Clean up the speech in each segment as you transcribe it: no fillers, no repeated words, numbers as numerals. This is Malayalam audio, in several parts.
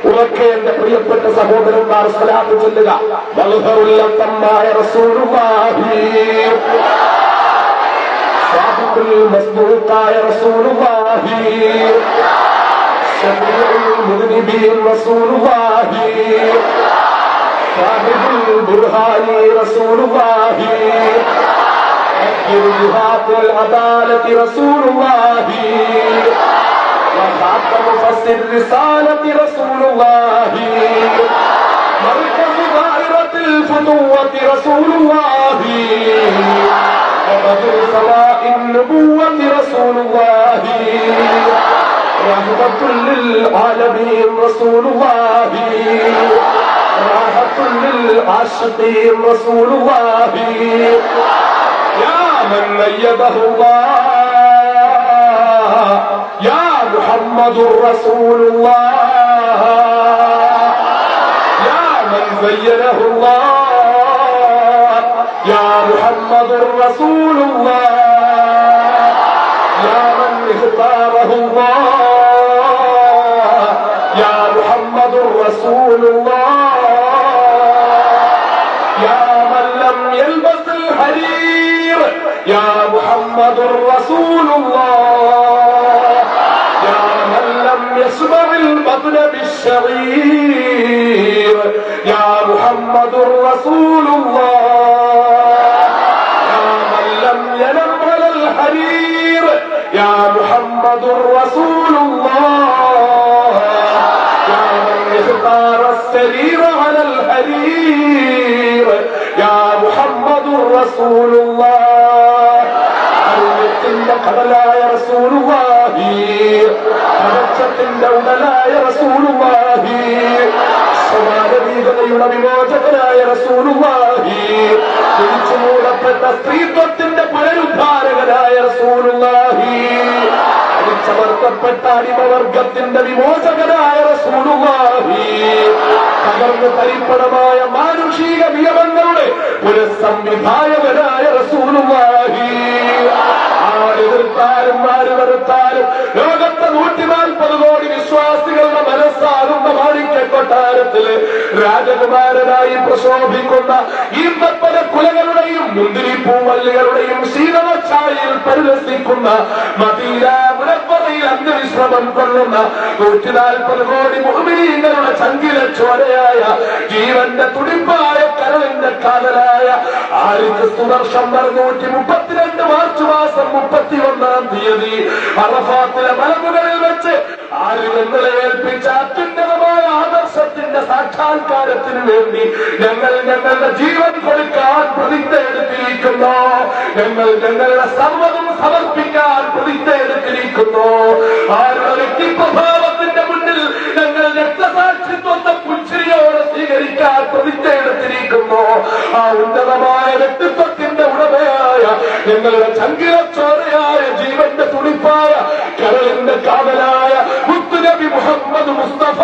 ഉറക്കെ എന്റെ പ്രിയപ്പെട്ട സഹോദരന്മാർ സ്വലാത്ത് ചൊല്ലുക. വൽഹറുല്ലത്തമായ റസൂലുള്ളാഹി, സാദിഖുൽ മസ്ദൂഖായ റസൂലുള്ളാഹി, ശഫീഉൽ മുദ്നിബീൻ റസൂലുള്ളാഹി, സാഹിബുൽ ബുർഹാനി റസൂലുള്ളാഹി, ഹഖ്ഖുൽ അദാലത്തി റസൂലുള്ളാഹി, وخاتم فصل رسالة رسول الله، مركز دائرة الفتوة رسول الله، وبدر سماء النبوة رسول الله، رحمة للعالمين رسول الله، راحة للعاشقين رسول الله، يا من أيده الله، يا محمد رسول الله، يا من زينه الله، يا محمد رسول الله، يا من اختاره الله، يا محمد رسول الله، يا من لم يلبس الحرير، يا محمد رسول الله، يا من لم يسمع البطن بالشعير، يا محمد رسول الله، يا من لم ينم على الحرير، يا محمد رسول الله، يا من اختار السرير على الحرير، يا محمد رسول الله، കടലായ റസൂലുള്ളാഹി, കടച്ചത്തിന്റെ ഉടലായ റസൂലുള്ളാഹി, സമാനവീകതയുടെ വിമോചകനായ റസൂലുള്ളാഹി, തിരിച്ചു മൂടപ്പെട്ട സ്ത്രീത്വത്തിന്റെ പുനരുദ്ധാരകനായ റസൂലുള്ളാഹി, അടിച്ചമർത്തപ്പെട്ട അടിമവർഗത്തിന്റെ വിമോചകനായ റസൂലുള്ളാഹി, തകർന്ന് തരിപ്പണമായ മാനുഷിക നിയമങ്ങളുടെ പുനഃസംവിധായകനായ റസൂലുള്ളാഹി, എതിർത്താലും ആര് വെറുത്താലും ലോകത്തെ 140 കോടി വിശ്വാസികളുടെ മനസ്സാകുന്ന മാണിക്യ കൊട്ടാരത്തില് രാജകുമാരനായി പ്രശോഭിക്കുന്ന ഈന്തപ്പന കുലകളുടെയും മുന്തിരിപ്പൂവല്ലികളുടെയും ശീതളച്ചായയിൽ പരിലസിക്കുന്ന മദീന മുനവ്വറയിൽ അന്ത്യവിശ്രമം കൊള്ളുന്ന 140 കോടി മുഅ്മിനീങ്ങളുടെ ചങ്കില ചോരയായ ജീവന്റെ തുടിപ്പായ കരളിന്റെ കാതലായ 1000 വർഷം 132 മാർച്ച് മാസം 31-ാം തീയതി അറഫാത്തിലെ മലമുകളിൽ വെച്ച് ആരുകളെ ഏൽപ്പിച്ച അത്യുന്നതമായ ആദർശത്തിന്റെ സാക്ഷാത്കാരത്തിന് വേണ്ടി ഞങ്ങൾ ഞങ്ങളുടെ ജീവൻ കൊടുക്കാൻ പ്രതിജ്ഞ എടുത്തിരിക്കുന്നു. ഞങ്ങൾ ഞങ്ങളുടെ സർവ്വതും സമർപ്പിക്കാൻ പ്രതിജ്ഞ എടുത്തിരിക്കുന്നു. ആരുടെ വ്യക്തിപ്രഭാവത്തിന്റെ മുന്നിൽ ഞങ്ങൾ രക്തസാക്ഷിത്വത്തെ പുഞ്ചിരിയോടെ സ്വീകരിക്കാൻ പ്രതിജ്ഞ എടുത്തിരിക്കുന്നു. ആ ഉന്നതമായ വ്യക്തിത്വത്തിന്റെ ഉടമയായ ഞങ്ങളുടെ ചങ്കിലച്ചോരയായ ജീവന്റെ തുടിപ്പായ കരളിന്റെ കാവലായ മുത്തുനബി മുഹമ്മദ് മുസ്തഫ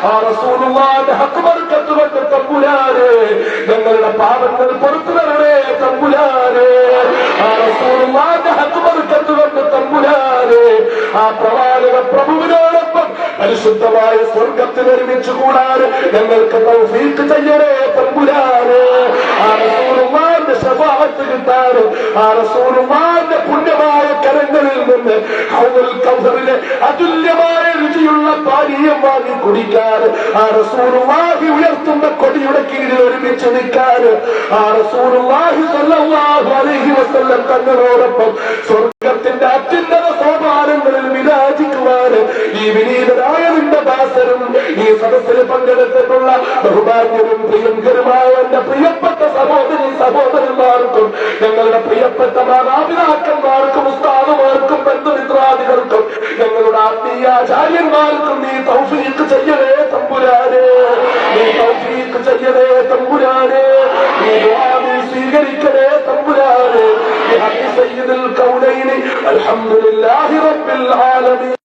ആ റസൂലുള്ളാഹിന്റെ ഹക്ക് ബർക്കത്ത് കൊണ്ട് തമ്പുരാനെ ഞങ്ങളുടെ പാപങ്ങൾ പുറത്തു തരണേ തമ്പുരാനെ. ആ റസൂലുള്ളാഹിന്റെ ഹക്ക് ബർക്കത്ത് കൊണ്ട് തമ്പുരാനെ ആ പ്രവാചക പ്രഭുവിനോടൊപ്പം പരിശുദ്ധമായ സ്വർഗത്തിൽ ഒരുമിച്ച് കൂടാൻ ഞങ്ങൾക്ക് തൗഫീഖ് ചെയ്യണേ തമ്പുരാനെ. ആ റസൂലുള്ളാഹിന്റെ ശഫാഅത്ത് കിട്ടാൻ ആ റസൂലുള്ളാഹിന്റെ പുണ്യമായ കരങ്ങളിൽ നിന്ന് ഹൗദുൽ കൗസറിലെ അതുല്യമായ രുചിയുള്ള പാനീയം വാങ്ങി കുടിക്കാൻ ആ റസൂലുള്ളാഹി ഉയർത്തുന്ന കൊടിയുടെ കീഴിൽ ഒരുമിച്ച് നിൽക്കാൻ ആ റസൂലുള്ളാഹി സ്വല്ലല്ലാഹു അലൈഹി വസല്ലം തങ്ങളോടൊപ്പം സ്വർഗത്തിന്റെ അത്യുന്നത സോപാനങ്ങളിൽ വിരാജിക്കുവാൻ ഈ വിനീതരായ നിന്റെ ദാസരും ഈ സദസ്സിൽ പങ്കെടുത്തിട്ടുള്ള ബഹുമാന്യരും പ്രിയങ്കരുമായ എന്റെ പ്രിയപ്പെട്ട സഹോദരി സഹോദരന്മാർക്കും ഞങ്ങളുടെ പ്രിയപ്പെട്ട മാതാപിതാക്കന്മാർക്കും ഉസ്താദുമാർക്കും ബന്ധുമിത്രാദികൾക്കും ഞങ്ങളുടെ ആത്മീയാചാര്യന്മാർക്കും നീ തൗഫീഖ് ചെയ്യണേ തമ്പുരാനെ. നീ തൗഫീഖ് ചെയ്യണേ തമ്പുരാനെ. നീ ദുആ സ്വീകരിക്കണേ തമ്പുരാനെ. ബിഹഖി സയ്യിദുൽ കൗനൈനി അൽഹംദുലില്ലാഹി റബ്ബിൽ ആലമീൻ.